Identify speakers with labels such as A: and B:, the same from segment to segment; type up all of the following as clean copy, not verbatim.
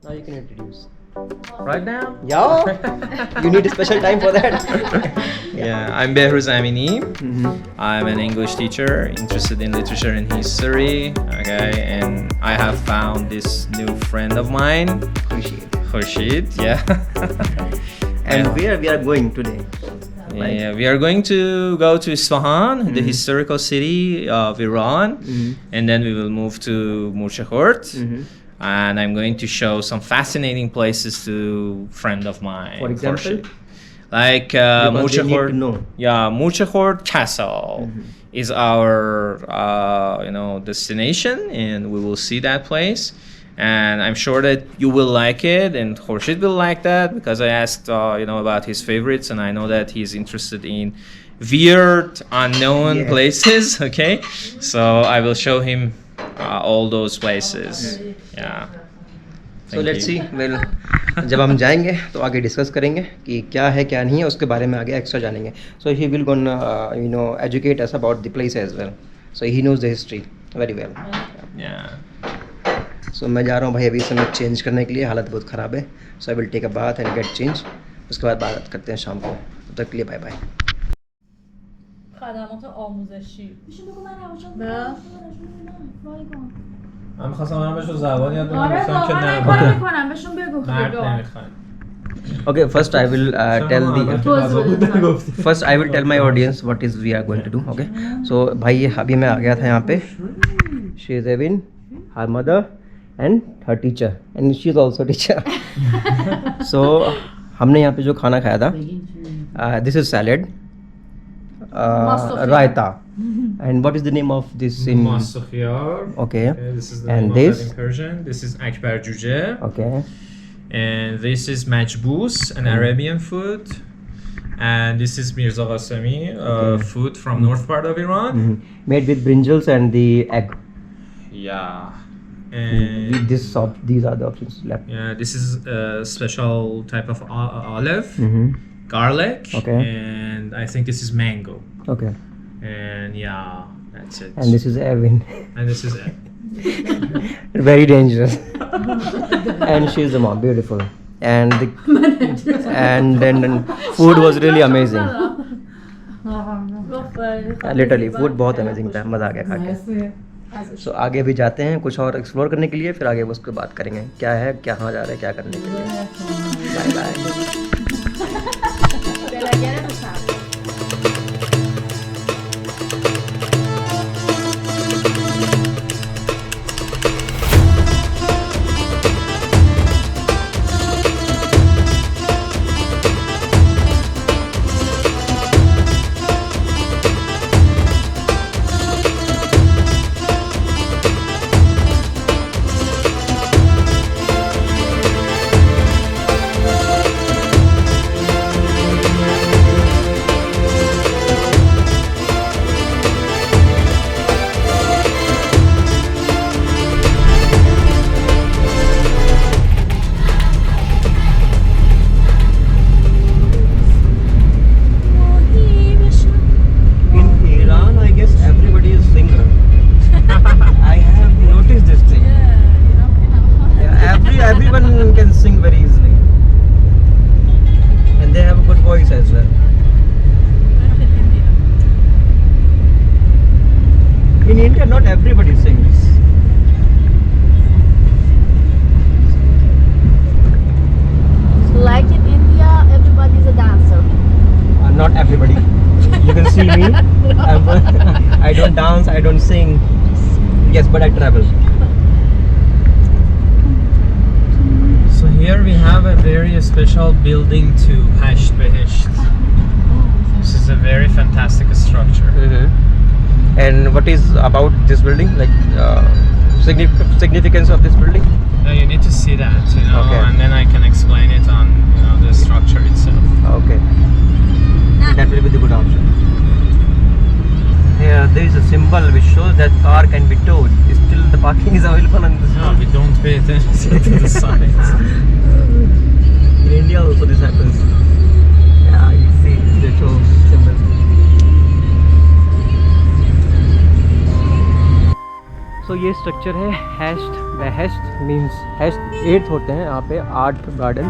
A: Now you can introduce.
B: Right now?
A: Yeah. You need a special time for that.
B: Yeah, I'm Behesht. I'm an English teacher interested in literature and history. Okay, and I have found this new friend of mine, Khursheed. Yeah.
A: And where we are going today?
B: Yeah, we are going to go to Ishafan, the historical city of Iran, and then we will move to Murshahort. And I'm going to show some fascinating places to friend of mine.
A: For example?
B: Khursheed. Like Murshahort. Yeah, Murshahort Castle is our destination, and we will see that place. And I'm sure that you will like it, and Khursheed will like that, because I asked about his favorites, and I know that he's interested in weird, unknown places. Okay, so I will show him all those places. Yeah.
A: So let's see. Well, जब हम जाएंगे तो आगे discuss करेंगे कि क्या है क्या नहीं है, उसके बारे में आगे एक्स्ट्रा जानेंगे. So he will gonna educate us about the place as well. So he knows the history very well.
B: Yeah.
A: So मैं जा रहा हूँ भाई अभी समय चेंज करने के लिए, हालत बहुत ख़राब है. So I will take a bath and get change. उसके बाद बात करते हैं शाम को. तब तक के लिए bye bye.
C: خدمات آموزشی.
B: من می‌خواستم الان بهشون زبان یاد بدم،
C: آره
B: گفتم که نه.
C: کار میکنم بهشون بگو
B: مرد
C: خدا.
B: نمی‌خوایم.
A: Okay, first I will tell my audience what is we are going to do. Okay, so भाई अभी मैं आ गया था यहाँ पे. She is having her mother and her teacher, and she is also teacher. So हमने यहाँ पे जो खाना खाया था, this is salad, raita, and what is the name of this in?
B: Masukhyar.
A: Okay.
B: This is the
A: And
B: name
A: this?
B: of that in Persian. This is akbar juje.
A: Okay.
B: And this is majbous, an Arabian food. And this is Mirza Qasemi, food from north part of Iran.
A: Made with brinjals and the egg.
B: Yeah. And
A: With this these are the options left.
B: yeah, this is a special type of olive, garlic, and I think this is mango.
A: Okay.
B: And yeah, that's it.
A: And this is Evan.
B: And this is it.
A: Very dangerous. And she's the mom, beautiful. And then food was really amazing. Literally, food बहुत amazing था, मज़ा आ गया खा के. So आगे भी जाते हैं कुछ और एक्सप्लोर करने के लिए, फिर आगे उसके बात करेंगे क्या है, कहाँ जा रहे हैं, क्या करने के लिए. Bye bye. Everyone can sing very easily, and they have a good voice as well. In India, not everybody sings.
C: Like in India, everybody is a dancer.
A: Not everybody. You can see me. I don't dance, I don't sing. Yes, but I travel.
B: So here we have a very special building to Hasht Behesht. This is a very fantastic structure.
A: And what is about this building? Like significance of this building?
B: No, you need to see that,
A: Okay.
B: and then I can explain it on the structure itself.
A: Okay. That will be the good option. Here there is a symbol which shows that car can be towed. Still the parking is available on this.
B: No, we don't pay attention to the signs.
A: In India also this happens. Yeah, you see they show symbols. सो ये structure है हैश्ट बेहेश्ट means हैश्ट 8 होते हैं यहाँ पे 8 garden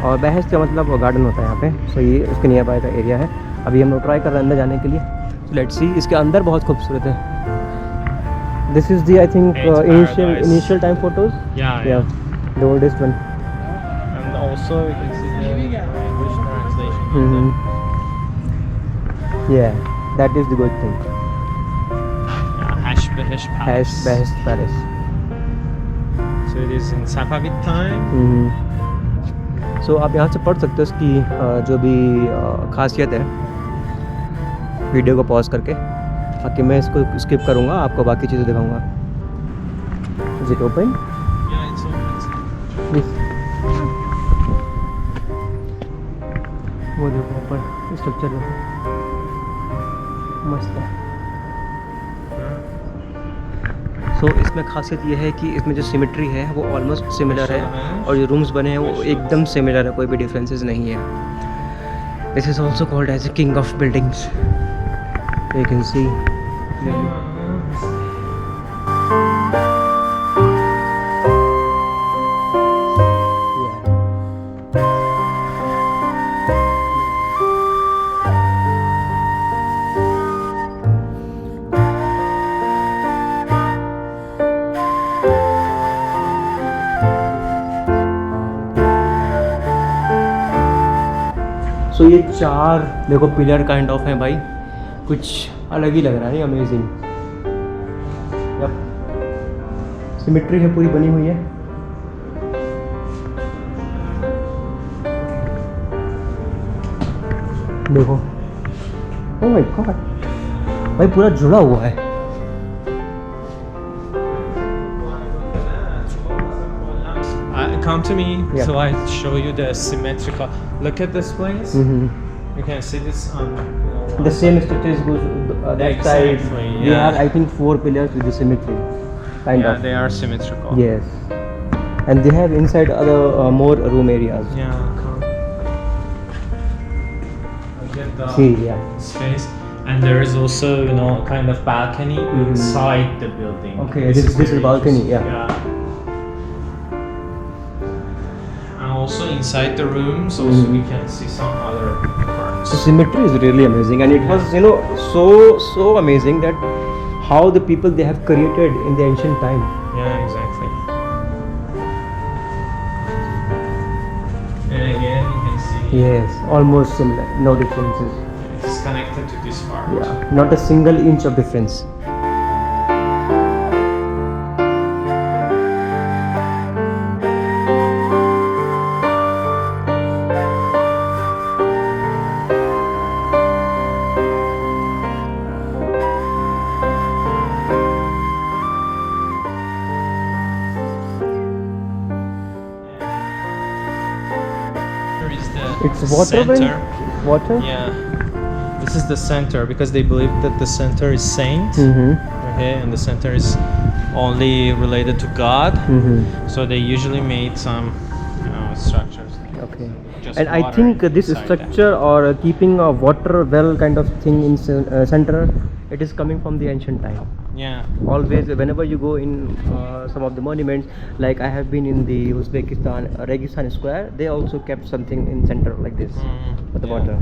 A: और बेहेश्ट का मतलब वो गार्डन होता है यहाँ पे। सो ये उसके नियर बाय का एरिया है। अभी हम लोग ट्राई कर रहे हैं अंदर जाने के लिए। So let's see. इसके अंदर बहुत खूबसूरत है। This is the I think initial time photos. The oldest one.
B: And also we can see the English translation.
A: Yeah, that is the good thing.
B: Hasht Behesht Palace.
A: Behesht Palace.
B: So it is in Safavid time.
A: So आप यहाँ से पढ़ सकते हो इसकी जो भी खासियत है वीडियो को पॉज करके। बाकी मैं इसको स्किप करूँगा, आपको बाकी चीज़ें दिखाऊँगा। Is it open?
B: Yeah, it's open.
A: Yes. वो देखो ऊपर स्ट्रक्चर देखो, मस्त है। सो इसमें खासियत ये है कि इसमें जो सिमेट्री है वो ऑलमोस्ट सिमिलर है और जो रूम्स बने हैं वो एकदम सिमिलर है, कोई भी डिफरेंसेस नहीं है। This is also called as a king of buildings. You can see. तो ये 4 देखो पिलर काइंड ऑफ है भाई, कुछ अलग ही लग रहा है। अमेजिंग। सिमेट्री है पूरी बनी हुई है। देखो ओह माय गॉड भाई, पूरा जुड़ा हुआ है।
B: Come to me,
A: Yeah.
B: so I show you the symmetrical. Look at this place. You can see this on.
A: The same structure goes that side.
B: Exactly,
A: We
B: yeah.
A: have I think 4 pillars with the symmetry, kind
B: Yeah,
A: of.
B: they are symmetrical.
A: Yes, and they have inside other more room areas.
B: Yeah. Come. Look at the
A: See, yeah.
B: space, and there is also a kind of balcony inside the building.
A: Okay, this is
B: very
A: balcony,
B: interesting.
A: yeah.
B: And also inside the rooms, also we can see some other parts.
A: The symmetry is really amazing, and it was so amazing that how the people they have created in the ancient time.
B: Yeah, exactly. And again, you can see
A: Yes, almost similar, no differences.
B: it's connected to this part.
A: Yeah, not a single inch of difference.
B: Here is the
A: It's water,
B: center.
A: Water.
B: Yeah, this is the center because they believe that the center is saint. Okay, and the center is only related to God. So they usually made some structures.
A: Okay.
B: Just
A: And I
B: water
A: think this
B: inside
A: structure or keeping a water well kind of thing in center, it is coming from the ancient time.
B: Yeah.
A: Always, whenever you go in some of the monuments, like I have been in the Uzbekistan Registan Square, they also kept something in center like this for the water.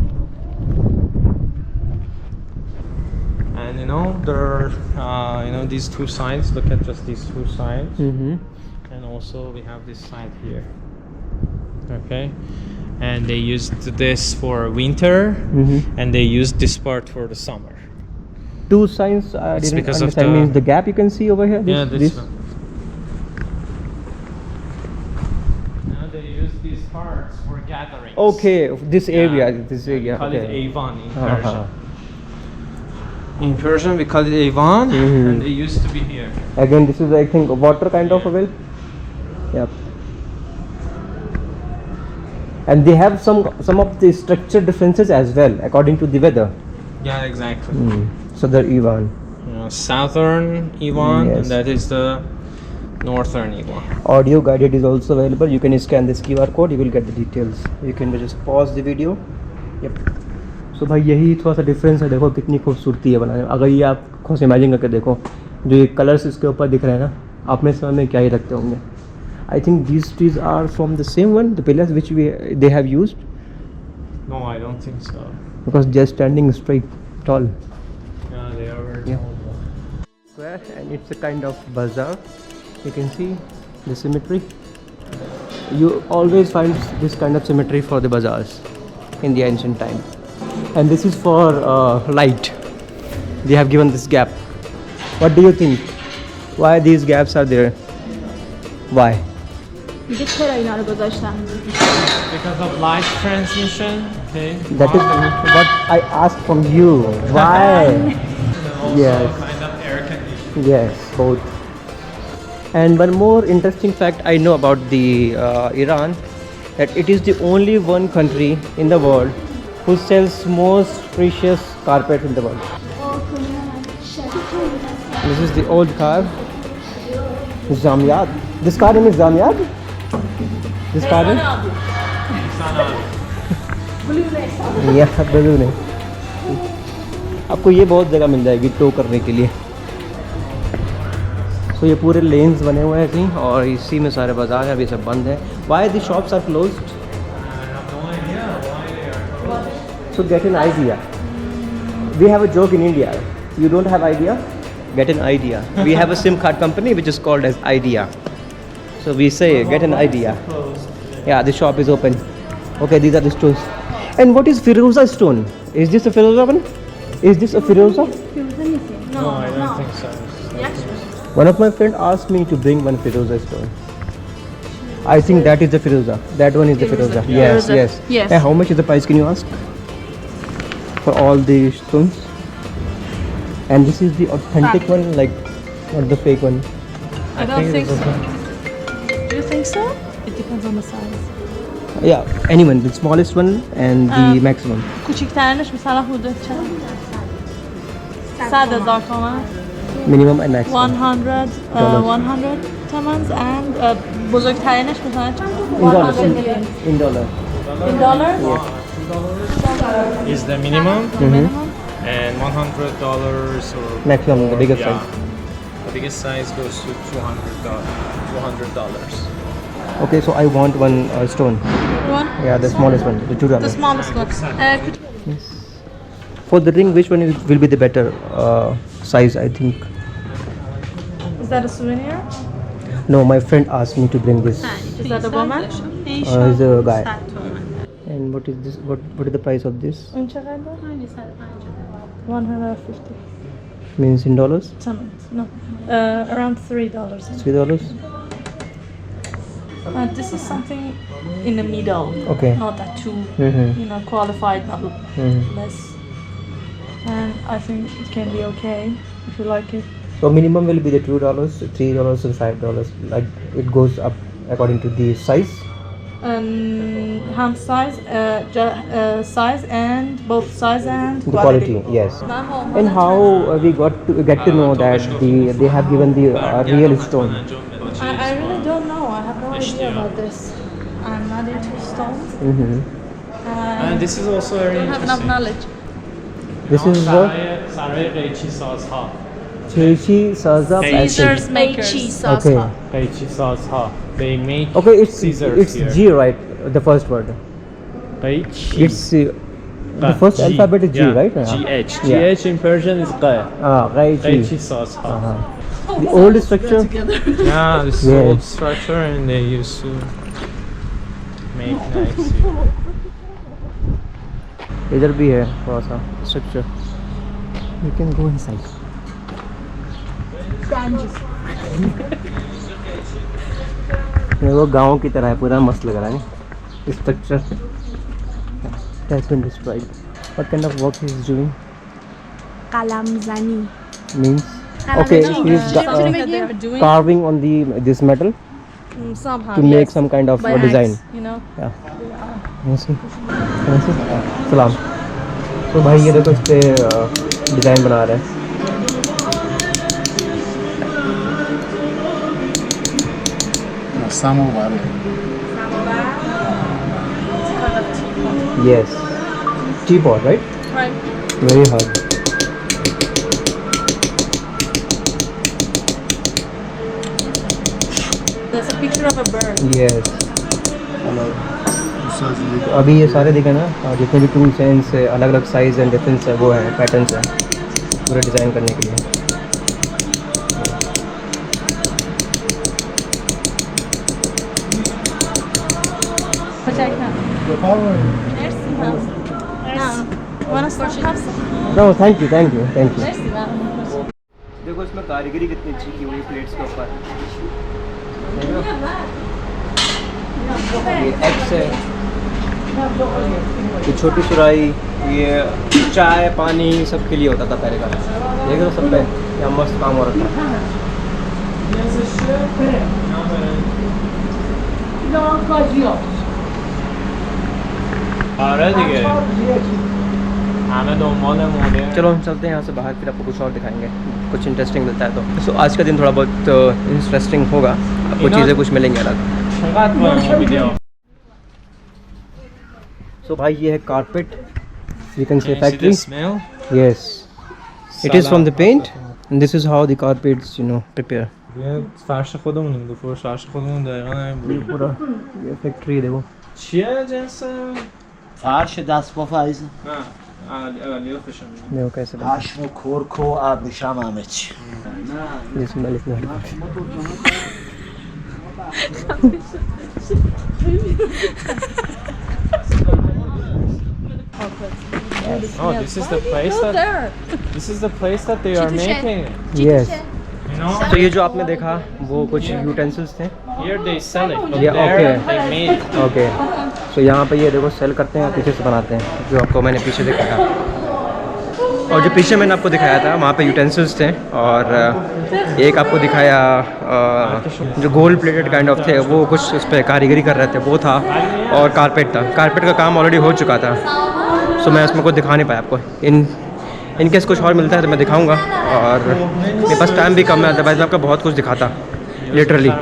B: And there are these two sides. Look at just these two sides. And also we have this side here. Okay, and they used this for winter, and they used this part for the summer.
A: Two signs I
B: It's
A: didn't
B: because of
A: understand. Means the gap you can see over here.
B: Yeah, this
A: this.
B: one. Now they use these parts for gatherings.
A: Okay, this area, this
B: We
A: area.
B: call it
A: Okay.
B: Ayvan in
A: Uh-huh.
B: Persian. In Persian, we call it Ayvan, and they used to be here.
A: Again, this is I think a water kind of a well. Yep. And they have some of the structure differences as well according to the weather.
B: Yeah, exactly.
A: So the Ivan.
B: Southern Ayvan,
A: Yes.
B: and that is the northern Ayvan.
A: Audio guided is also available. You can scan this QR code. You will get the details. You can just pause the video. Yep. So भाई यही थोड़ा सा difference है। देखो कितनी खूबसूरती है बनाने में। अगर ये आप खुद इमेजिन करके देखो, जो ये कलर्स इसके ऊपर दिख रहे हैं ना, आप में समय में क्या ही रखते होंगे. I think these trees are from the same one, the pillars which they have used,
B: No, I don't think so.
A: because they are standing straight, tall.
B: Yeah, they are very
A: Yeah.
B: tall.
A: Square, and it's a kind of bazaar. You can see the symmetry. You always find this kind of symmetry for the bazaars in the ancient time. And this is for light. They have given this gap. What do you think? Why these gaps are there? Why?
C: میگه چرا اینا رو گذاشتم؟
B: Because of light transmission. Okay.
A: That is what I asked from you. Why?
B: Also
A: Yes.
B: kind of air conditioning.
A: Yes, both. And one more interesting fact I know about the Iran, that it is the only one country in the world who sells most precious carpet in the world. This is the old car, Zamyad. This car name is Zamyad? This car name? Yeah, balloon है. आपको ये बहुत जगह मिल जाएगी to करने के लिए. तो ये पूरे लेन्स बने हुए हैं ऐसे ही, और इसी में सारे बाजार हैं. अभी सब बंद है. Why the shops are closed?
B: I have no idea why they are closed.
A: So get an idea. We have a joke in India. You don't have idea? Get an idea. We have a SIM card company which is called as Idea. So we say get an idea.
B: Closed.
A: Yeah, the shop is open. Okay, these are the stones. And what is Firoza stone? Is this a Firoza one? Is this a Firoza?
B: No, I don't think so.
A: One of my friends asked me to bring one Firoza stone. I think that is the Firoza. That one is the Firoza. Yes,
C: Firoza.
A: yes.
C: Yes.
A: And how much is the price? Can you ask? For all the stones. And this is the authentic one, like not the fake one.
C: I don't think
A: it's
C: so.
A: okay.
C: Do you think so? It depends on the size.
A: Yeah, anyone, the smallest one and the maximum.
C: کوچیک‌ترینش مثلا حدود چند؟ 100,000 تومان.
A: Minimum and maximum.
C: 100 تومانز and بزرگترینش مثلا چند؟
A: In dollars.
C: 100 million.
A: In dollar.
C: In dollars?
B: Is the minimum,
C: Minimum?
B: and $100 or
A: Maximum, the
B: more,
A: biggest
B: yeah.
A: size.
B: The biggest size goes to $200.
A: Okay, so I want one stone.
C: One?
A: Yeah, the smallest one, the $2.
C: The smallest one.
A: Yes. For the ring, which one will be the better size? I think.
C: Is that a souvenir?
A: No, my friend asked me to bring this.
C: Is that a woman?
A: He's a guy. And what is this? What is the price of this?
C: این چقدر؟ 150.
A: Means in dollars?
C: No. Around $3.
A: $3.
C: This is something in the middle.
A: Okay.
C: Not that too,
A: Mm-hmm.
C: qualified, not
A: Mm-hmm.
C: less. And I think it can be okay if you like it.
A: So minimum will be the $2, $3, and $5. Like it goes up according to the size.
C: Hand size, size and both size and
A: The quality, yes. And how we get to know that they have given the real stone.
C: I really don't know. I have no idea about this. I'm not into stones.
A: Mm-hmm.
B: And this is also very
C: I don't have enough
B: interesting.
C: knowledge.
A: This is what
B: Saray Reichi Sazha.
A: Chechi Saza
C: Caesars makers.
A: Okay.
B: Reichi Sazha. They make
A: Okay, it's
B: scissors here.
A: G, right? The first word.
B: Reichi.
A: It's the first
B: G.
A: alphabet is G,
B: Yeah,
A: right?
B: GH.
A: Yeah.
B: GH in Persian is Q.
A: Reichi.
B: Reichi Sazha.
A: Uh-huh. The old structure.
B: Yeah, this is
A: Yes.
B: old structure and they used to make knives here.
A: इधर भी है थोड़ा सा structure. You can go inside. वो गांव की तरह है, पूरा मस्त लग रहा है. Structure has been destroyed. What kind of work he is doing?
C: Kalamzani.
A: Means okay, he is carving on this metal
C: Somehow.
A: to make some kind of
C: By
A: design.
C: axe, you know.
A: Yeah. सलाम. तो भाई ये देखो इस पे design बना रहे हैं.
D: Samovar.
A: Yes. Teapot, right?
C: Right.
A: Very hard.
C: That's a picture of a bird.
A: Yes. अभी ये सारे देखे ना, और जितने भी टूल्स हैं इनसे अलग अलग साइज़ एंड डिफरेंस है, वो है पैटर्न्स है पूरे डिज़ाइन करने के लिए। No thank you thank you thank you. देखो इसमें कारीगरी कितनी अच्छी की हुई प्लेट्स के ऊपर। ये एग्स है, ये छोटी सुराही, ये चाय पानी सब के लिए होता था पहले का। देख लो सब पे क्या मस्त काम हो रखा है। चलो हम चलते हैं यहाँ से बाहर, फिर आपको कुछ और दिखाएंगे, कुछ इंटरेस्टिंग मिलता है तो। सो आज का दिन थोड़ा बहुत इंटरेस्टिंग होगा, आपको चीज़ें कुछ मिलेंगी अलग। सो भाई ये है carpet, you can say factory. Yes, it is from the paint and this is how the carpets you know prepare.
B: فرش خودمون دیگه، فرش خودمون دقیقاً همین.
A: पूरा ये फैक्ट्री देखो।
B: چیه جنس؟
D: فرش دست با فایز
B: نه علی فشن.
A: देखो कैसे
D: پشم و کرک و ابریشم همه چی.
B: Oh, this is the place that they are making it.
A: Yes.
B: You know?
A: तो ये जो आपने देखा वो कुछ यूटेंसिल्स थे।
B: Here they sell it, but
A: Yeah,
B: there
A: okay.
B: they made it.
A: Okay, तो यहाँ पे ये देखो सेल करते हैं, पीछे से बनाते हैं, जो आपको मैंने पीछे दिखाया। और जो पीछे मैंने आपको दिखाया था वहाँ पे यूटेंसिल्स थे, और एक आपको दिखाया जो गोल्ड प्लेटेड काइंड ऑफ थे, वो कुछ उस पर कारीगरी कर रहे थे, वो था। और कारपेट था, कारपेट का काम ऑलरेडी हो चुका था, सो मैं उसमें कुछ दिखा नहीं पाया आपको। इनकेस कुछ और मिलता है तो मैं दिखाऊंगा, और मेरे पास टाइम भी कम है, अदरवाइज़ मैं आपको बहुत कुछ दिखाता लिटरली।